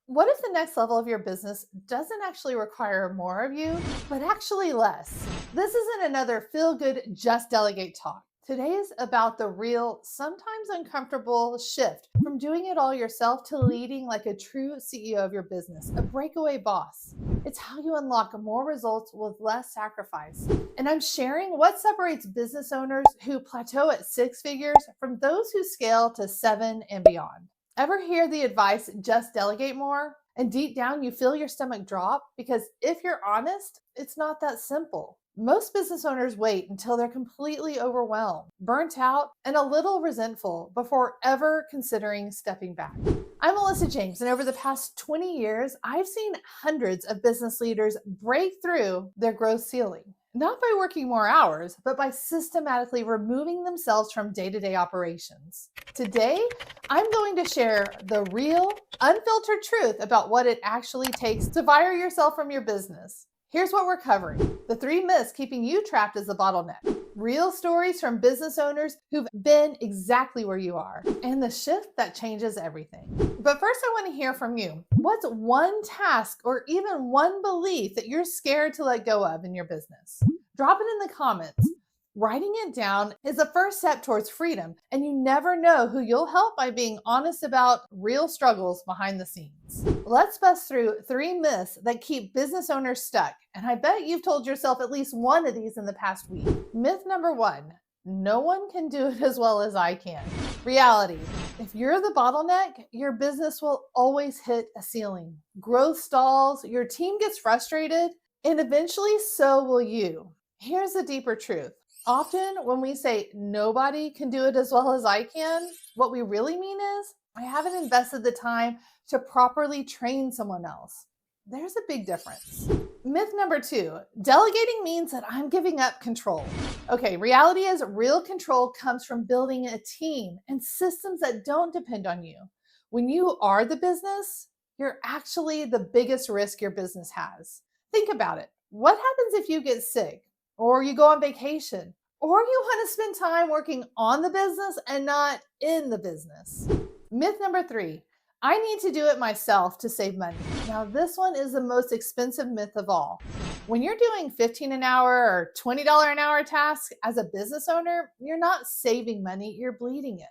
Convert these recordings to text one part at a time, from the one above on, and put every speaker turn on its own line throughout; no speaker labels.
What if the next level of your business doesn't actually require more of you, but actually less? This isn't another feel good, just delegate talk. Today is about the real, sometimes uncomfortable shift from doing it all yourself to leading like a true CEO of your business, a breakaway boss. It's how you unlock more results with less sacrifice. And I'm sharing what separates business owners who plateau at six figures from those who scale to seven and beyond. Ever hear the advice, just delegate more? And deep down, you feel your stomach drop? Because if you're honest, it's not that simple. Most business owners wait until they're completely overwhelmed, burnt out, and a little resentful before ever considering stepping back. I'm Melissa James, and over the past 20 years, I've seen hundreds of business leaders break through their growth ceiling. Not by working more hours, but by systematically removing themselves from day to day operations. Today, I'm going to share the real, unfiltered truth about what it actually takes to fire yourself from your business. Here's what we're covering: the three myths keeping you trapped as a bottleneck, real stories from business owners who've been exactly where you are, and the shift that changes everything. But first, I want to hear from you. What's one task or even one belief that you're scared to let go of in your business? Drop it in the comments. Writing it down is the first step towards freedom, and you never know who you'll help by being honest about real struggles behind the scenes. Let's bust through three myths that keep business owners stuck, and I bet you've told yourself at least one of these in the past week. Myth number one: no one can do it as well as I can. Reality: if you're the bottleneck, your business will always hit a ceiling. Growth stalls, your team gets frustrated, and eventually so will you. Here's the deeper truth. Often, when we say nobody can do it as well as I can, what we really mean is, I haven't invested the time to properly train someone else. There's a big difference. Myth number two: delegating means that I'm giving up control. Okay, reality is real control comes from building a team and systems that don't depend on you. When you are the business, you're actually the biggest risk your business has. Think about it. What happens if you get sick, or you go on vacation, or you want to spend time working on the business and not in the business? Myth number three: I need to do it myself to save money. Now, this one is the most expensive myth of all. When you're doing 15 an hour or $20 an hour tasks as a business owner, you're not saving money, you're bleeding it.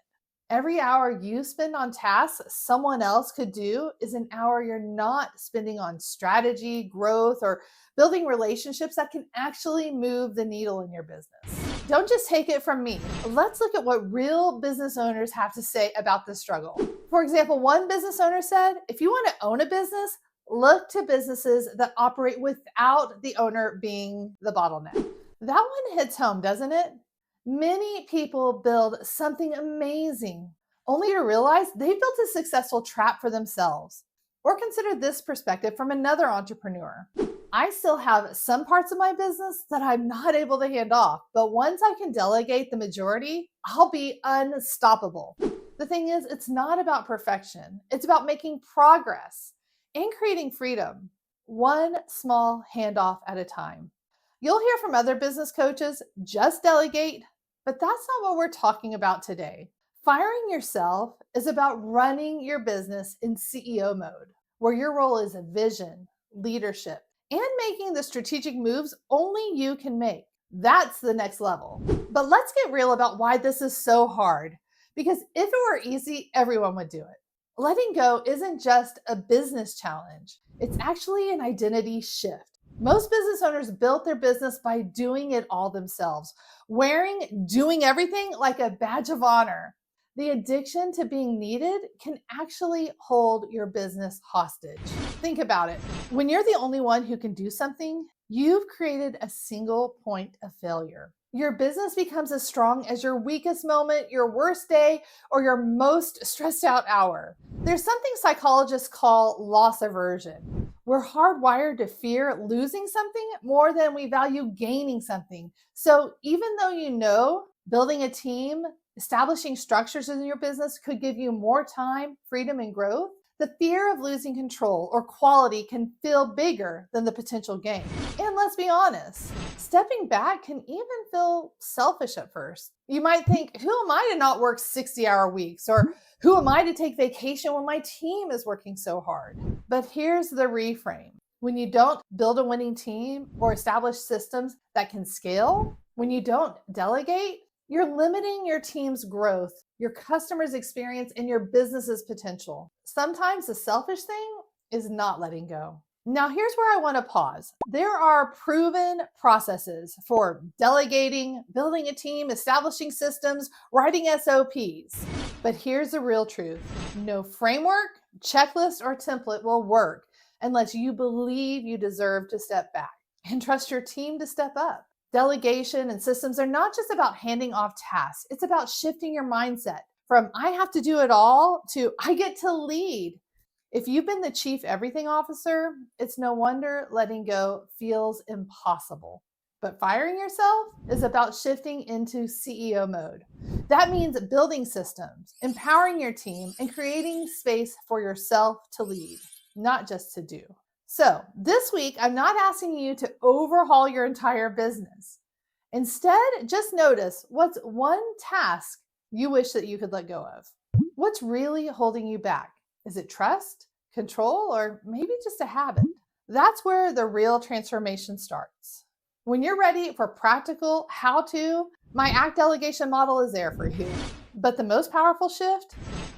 Every hour you spend on tasks someone else could do is an hour you're not spending on strategy, growth, or building relationships that can actually move the needle in your business. Don't just take it from me. Let's look at what real business owners have to say about this struggle. For example, one business owner said, if you want to own a business, look to businesses that operate without the owner being the bottleneck. That one hits home, doesn't it? Many people build something amazing only to realize they built a successful trap for themselves. Or consider this perspective from another entrepreneur. I still have some parts of my business that I'm not able to hand off, but once I can delegate the majority, I'll be unstoppable. The thing is, it's not about perfection, it's about making progress and creating freedom, one small handoff at a time. You'll hear from other business coaches, just delegate, but that's not what we're talking about today. Firing yourself is about running your business in CEO mode, where your role is a vision, leadership, and making the strategic moves only you can make. That's the next level. But let's get real about why this is so hard. Because if it were easy, everyone would do it. Letting go isn't just a business challenge, it's actually an identity shift. Most business owners built their business by doing it all themselves, wearing doing everything like a badge of honor. The addiction to being needed can actually hold your business hostage. Think about it. When you're the only one who can do something, you've created a single point of failure. Your business becomes as strong as your weakest moment, your worst day, or your most stressed out hour. There's something psychologists call loss aversion. We're hardwired to fear losing something more than we value gaining something. So even though you know building a team, establishing structures in your business could give you more time, freedom, and growth, the fear of losing control or quality can feel bigger than the potential gain. And let's be honest, Stepping back can even feel selfish at first. You might think, who am I to not work 60-hour weeks? Or who am I to take vacation when my team is working so hard? But here's the reframe. When you don't build a winning team or establish systems that can scale, when you don't delegate, you're limiting your team's growth, your customers' experience, and your business's potential. Sometimes the selfish thing is not letting go. Now, here's where I want to pause. There are proven processes for delegating, building a team, establishing systems, writing SOPs. But here's the real truth. No framework, checklist, or template will work unless you believe you deserve to step back and trust your team to step up. Delegation and systems are not just about handing off tasks. It's about shifting your mindset from I have to do it all to I get to lead. If you've been the chief everything officer, it's no wonder letting go feels impossible. But firing yourself is about shifting into CEO mode. That means building systems, empowering your team, and creating space for yourself to lead, not just to do. So this week, I'm not asking you to overhaul your entire business. Instead, just notice what's one task you wish that you could let go of. What's really holding you back? Is it trust, control, or maybe just a habit? That's where the real transformation starts. When you're ready for practical how-to, my ACT delegation model is there for you. But the most powerful shift?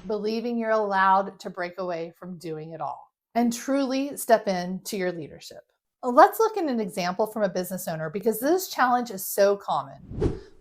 Believing you're allowed to break away from doing it all and truly step into your leadership. Let's look at an example from a business owner because this challenge is so common.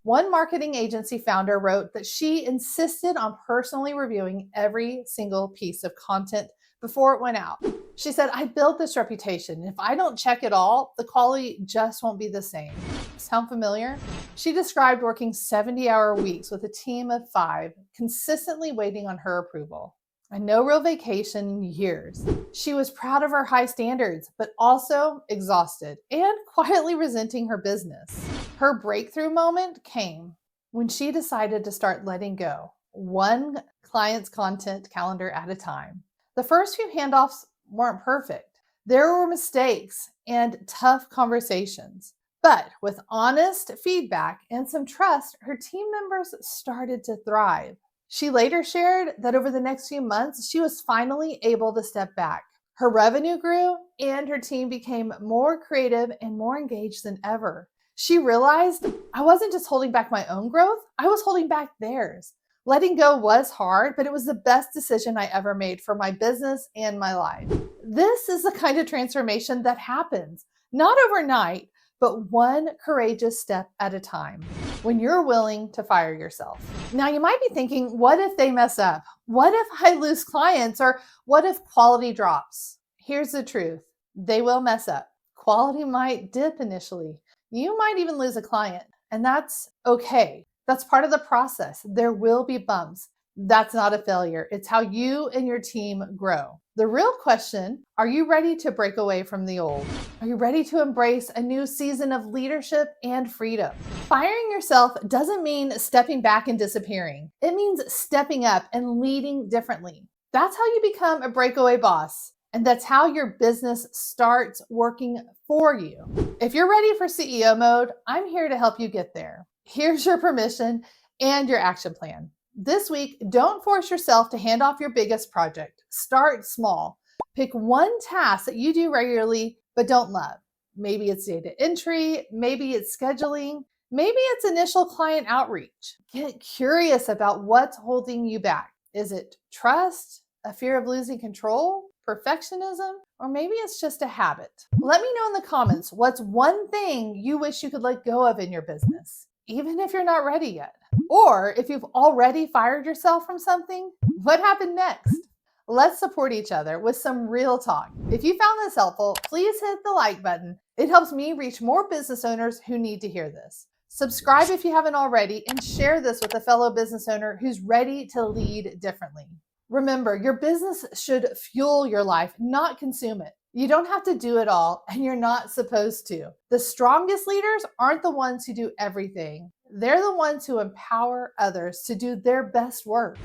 One marketing agency founder wrote that she insisted on personally reviewing every single piece of content before it went out. She said, I built this reputation. If I don't check it all, the quality just won't be the same. Sound familiar? She described working 70-hour weeks with a team of 5, consistently waiting on her approval. And no real vacation in years. She was proud of her high standards, but also exhausted and quietly resenting her business. Her breakthrough moment came when she decided to start letting go, one client's content calendar at a time. The first few handoffs weren't perfect. There were mistakes and tough conversations. But with honest feedback and some trust, her team members started to thrive. She later shared that over the next few months, she was finally able to step back. Her revenue grew and her team became more creative and more engaged than ever. She realized I wasn't just holding back my own growth, I was holding back theirs. Letting go was hard, but it was the best decision I ever made for my business and my life. This is the kind of transformation that happens, not overnight, but one courageous step at a time, when you're willing to fire yourself. Now, you might be thinking, what if they mess up? What if I lose clients? Or what if quality drops? Here's the truth. They will mess up. Quality might dip initially. You might even lose a client, and that's okay. That's part of the process. There will be bumps. That's not a failure. It's how you and your team grow. The real question, are you ready to break away from the old? Are you ready to embrace a new season of leadership and freedom? Firing yourself doesn't mean stepping back and disappearing. It means stepping up and leading differently. That's how you become a breakaway boss. And that's how your business starts working for you. If you're ready for CEO mode, I'm here to help you get there. Here's your permission and your action plan. This week, don't force yourself to hand off your biggest project. Start small. Pick one task that you do regularly but don't love. Maybe it's data entry, maybe it's scheduling, maybe it's initial client outreach. Get curious about what's holding you back. Is it trust, a fear of losing control, perfectionism, or maybe it's just a habit? Let me know in the comments what's one thing you wish you could let go of in your business, even if you're not ready yet. Or if you've already fired yourself from something, what happened next? Let's support each other with some real talk. If you found this helpful, please hit the like button. It helps me reach more business owners who need to hear this. Subscribe if you haven't already, and share this with a fellow business owner who's ready to lead differently. Remember, your business should fuel your life, not consume it. You don't have to do it all, and you're not supposed to. The strongest leaders aren't the ones who do everything. They're the ones who empower others to do their best work.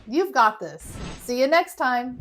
You've got this. See you next time.